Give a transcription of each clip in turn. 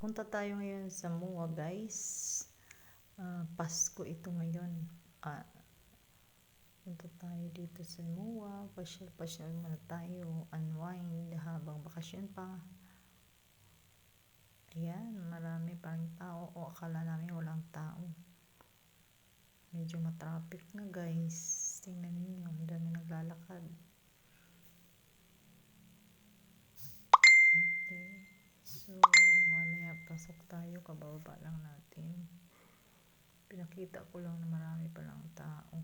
Punta tayo ngayon sa MOA, guys. Pasko ito ngayon. Punta tayo dito sa MOA. Pasyal muna tayo. Unwind habang bakasyon pa. Ayan, marami pang tao. O akala namin walang tao. Medyo matraffic na, guys. Tingnan niyo, ang dami naglalakad. Okay. So, mamaya pasok tayo. Kababa lang natin. Pinakita ko lang na marami palang tao.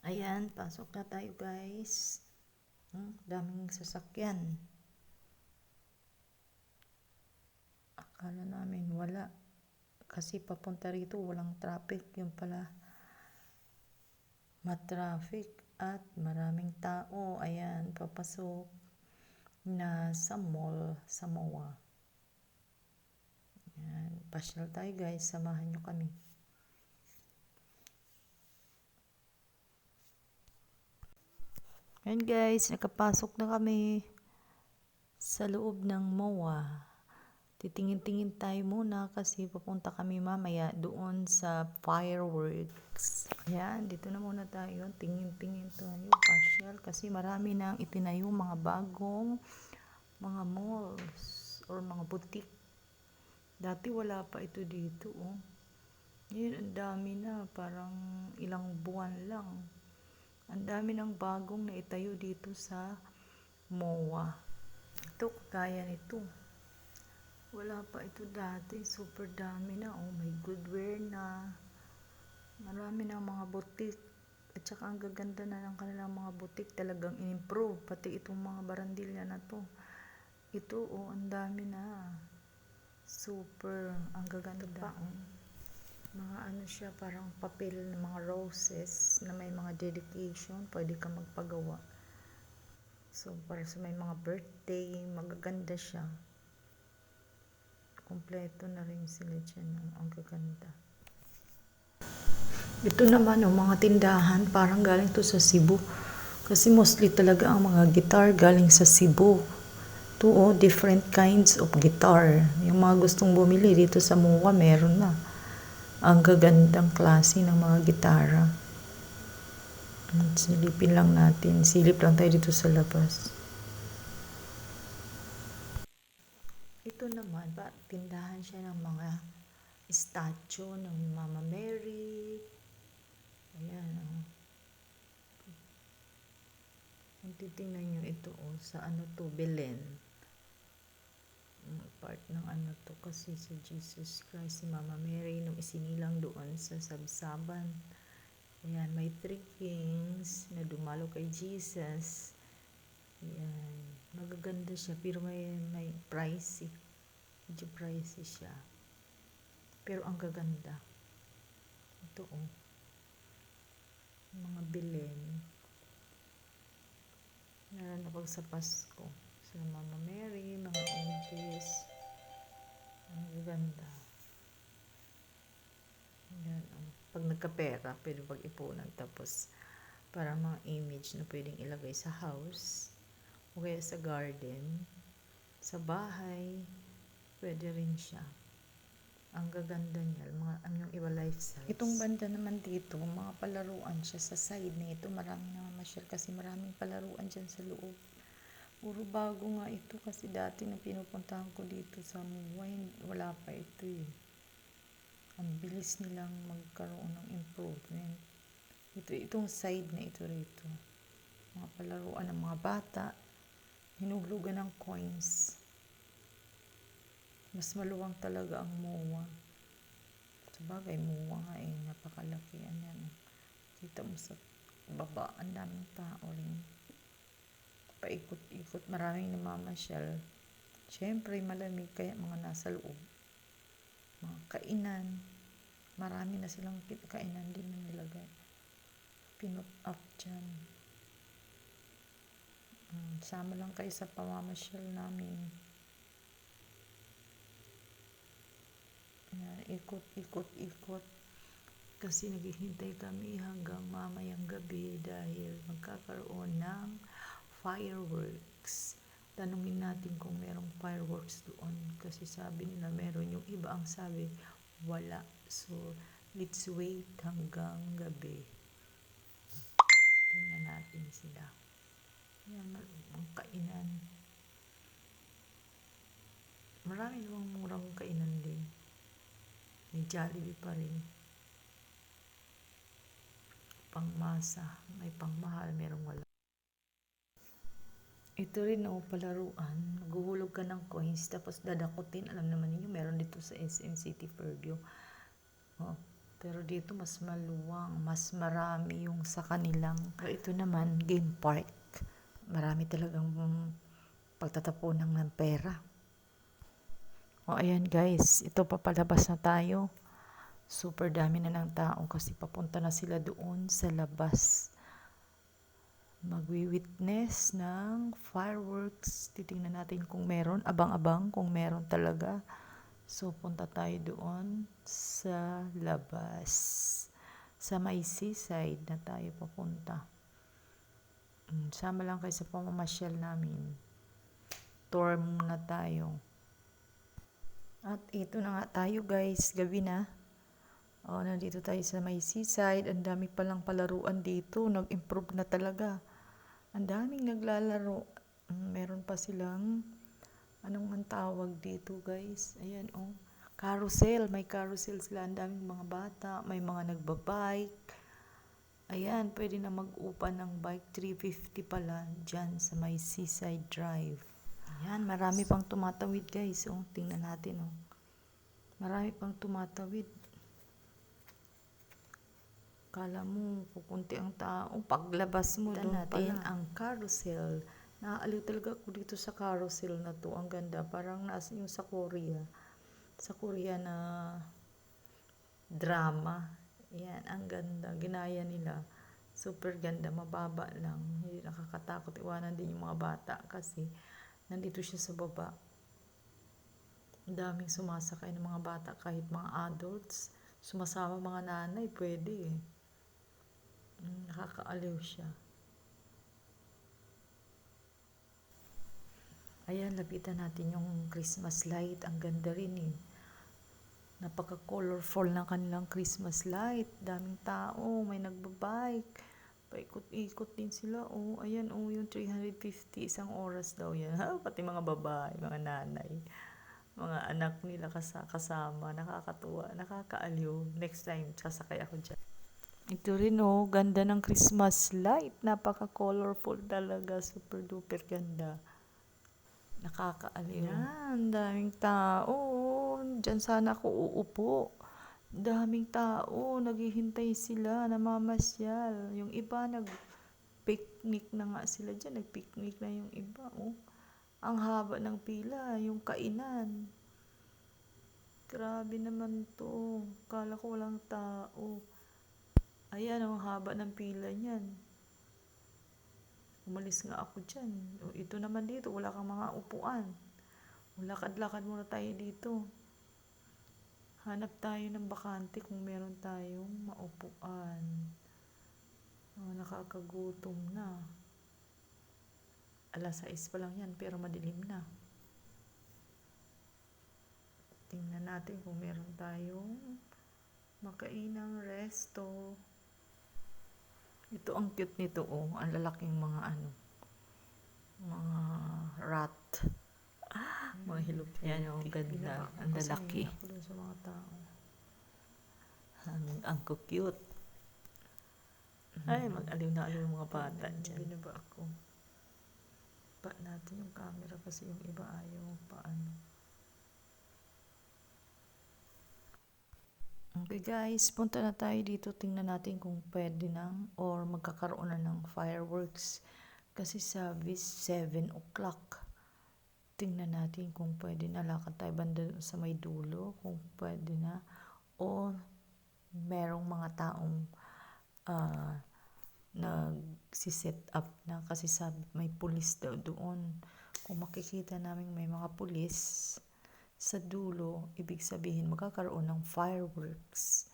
Ayan, pasok na tayo, guys. Daming sasakyan. Akala namin wala. Kasi papunta rito walang traffic. Yung pala matraffic at maraming tao. Ayan, papasok na sa mall, sa MOA. Ayan, pasyal tayo, guys. Samahan nyo kami. Ayan, guys, nakapasok na kami sa loob ng MOA. Titingin-tingin tayo muna kasi papunta kami mamaya doon sa fireworks. Ayan, dito na muna tayo. Tingin-tingin tayo, pasyal. Kasi marami nang itinayo mga bagong mga malls or mga boutique. Dati wala pa ito dito, oh. Ngayon, ang dami na. Parang ilang buwan lang. Ang dami ng bagong naitayo dito sa MOA. Ito, kagaya nito. Wala pa ito dati. Super dami na. Oh, may Goodwear na. Marami na mga boutique. At saka ang gaganda na ng kanilang mga boutique. Talagang in-improve. Pati itong mga barandilya na to. Ito, oh, ang dami na. Super. Ang gaganda pa, oh. Mga ano siya, parang papel ng mga roses na may mga dedication. Pwede ka magpagawa. So, para sa may mga birthday, magaganda siya. Kompleto na rin sila dyan. Ang gaganda. Ito naman, mga tindahan, parang galing to sa Cebu. Kasi mostly talaga ang mga guitar galing sa Cebu. Ito, different kinds of guitar. Yung mga gustong bumili dito sa MOA, meron na. Ang gagandang klase ng mga gitara. Silipin lang natin. Silip lang tayo dito sa labas. Ito naman, tindahan siya ng mga statue ng Mama Mary. Ayan, oh. Kung titingnan nyo ito, oh, sa ano to, Belen. Part ng ano to, kasi si Jesus Christ, si Mama Mary, nung isinilang doon sa Sabsaban. Ayan, may 3 kings na dumalo kay Jesus. Ayan, magaganda siya, pero may pricey. Medyo pricey siya. Pero ang gaganda. Ito, oh. Mga Belen. Meron ako sa Pasko. Sa Mama Mary, mga angels. Ang gaganda. Yan, pag nagkapera, pwede pag-ipunan. Tapos, para mga image na pwedeng ilagay sa house, o kaya sa garden, sa bahay, pwede rin siya. Ang gaganda niya. Yung iba life size. Itong banda naman dito, mga palaruan siya sa side na ito. Maraming naman ma-share kasi maraming palaruan dyan sa loob. Puro bago nga ito kasi dati na pinupuntahan ko dito sa MOA, wala pa ito eh. Ang bilis nilang magkaroon ng improvement. Itong side na ito rito. Mga palaruan ng mga bata. Hinuglugan ng coins. Mas maluwang talaga ang MOA. Sabagay, MOA nga eh. Napakalaki. Yan. Kita mo sa baba. Ang daming tao rin. Paikot-ikot. Maraming namamasyal. Siyempre, malamig kaya mga nasa loob. Mga kainan. Marami na silang kainan din na nilagay. pinut up dyan. Sama lang kayo sa pamamasyal namin. Yan, ikot. Kasi naghihintay kami hanggang mamayang gabi dahil magkakaroon ng fireworks. Tanungin natin kung merong fireworks doon. Kasi sabi nila meron, yung iba ang sabi wala. So, let's wait hanggang gabi. Tingnan natin sila. Yan, ang kainan. Marami namang murang kainan din. May Jollibee pa rin. Pangmasa, may pangmahal, merong wala. Ito rin palaruan. Naguhulog ka ng coins, tapos dadakutin. Alam naman niyo meron dito sa SM City Fairview. Pero dito mas maluwang, mas marami yung sa kanilang. Ito naman, game park. Marami talagang pagtatapunan ng pera. Ayan guys, ito papalabas na tayo. Super dami na ng tao kasi papunta na sila doon sa labas. Magwi-witness ng fireworks. Titingnan natin kung meron. Abang-abang kung meron talaga. So, punta tayo doon sa labas. Sa may seaside na tayo papunta. Sama lang kayo sa pamamasyal namin. Tour muna tayo. At ito na nga tayo guys. Gabi na. Nandito tayo sa may seaside. Ang dami palang palaruan dito. Nag-improve na talaga. Ang daming naglalaro. Meron pa silang anong ang tawag dito guys? Ayan carousel. May carousel sila. Ang daming mga bata. May mga nagbabike. Ayan, pwede na mag-upa ng bike. 350 pala dyan sa may seaside drive. Ayan, marami pang tumatawid guys. Tingnan natin. Marami pang tumatawid. Kala mo, kukunti ang tao. Paglabas mo, doon natin ang carousel. Naaaliw talaga ako dito sa carousel na to. Ang ganda. Parang nasa yung sa Korea. Sa Korea na drama. Yan, ang ganda. Ginaya nila. Super ganda. Mababa lang. Hindi nakakatakot. Iwanan din yung mga bata kasi nandito siya sa baba. Ang daming sumasakay ng mga bata kahit mga adults. Sumasama mga nanay, pwede eh. Nakakaaliw siya. Ayan, lapitan natin yung Christmas light. Ang ganda rin eh. Napaka-colorful ng kanilang Christmas light. Daming tao, may nagbabike. Paikot-ikot din sila. Ayan yung 350 isang oras daw yan. Pati mga babae, mga nanay. Mga anak nila kasama. Nakakatuwa, nakakaaliw. Next time, sasakay ako dyan. Ito rin ganda ng Christmas light. Napaka-colorful talaga. Super duper ganda. Nakakaaliw. Yan, daming tao. Diyan sana ako uupo. Daming tao. Naghihintay sila. Namamasyal. Yung iba nag-picnic na nga sila dyan. Nag-picnic na yung iba. Ang haba ng pila. Yung kainan. Grabe naman to. Kala ko walang tao. Ayan, ang haba ng pila niyan. Umalis nga ako dyan. Ito naman dito, wala kang mga upuan. Lakad-lakad muna tayo dito. Hanap tayo ng bakante kung meron tayong maupuan. Nakakagutom na. 6:00 pa lang yan, pero madilim na. Tingnan natin kung meron tayong makainang resto. Ito ang cute nito ang lalaking mga mga rat. Mga hilog. Yan ang ganda. Ang lalaki. Ako dun sa mga tao. Ang cute. Ay, mag-aliw na aliw yung mga bata dyan. Binaba ako. Pa natin yung camera kasi yung iba ayaw paano. Okay guys, punta na tayo dito. Tingnan natin kung pwede nang or magkakaroon na ng fireworks. Kasi service 7 o'clock. Tingnan natin kung pwede na. Lakad tayo banda sa may dulo. Kung pwede na. O merong mga taong nagsiset up na kasi sabi may pulis daw doon. Kung makikita namin may mga pulis sa dulo, ibig sabihin magkakaroon ng fireworks.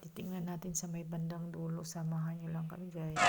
Titingnan natin sa may bandang dulo. Samahan nyo lang kami, guys.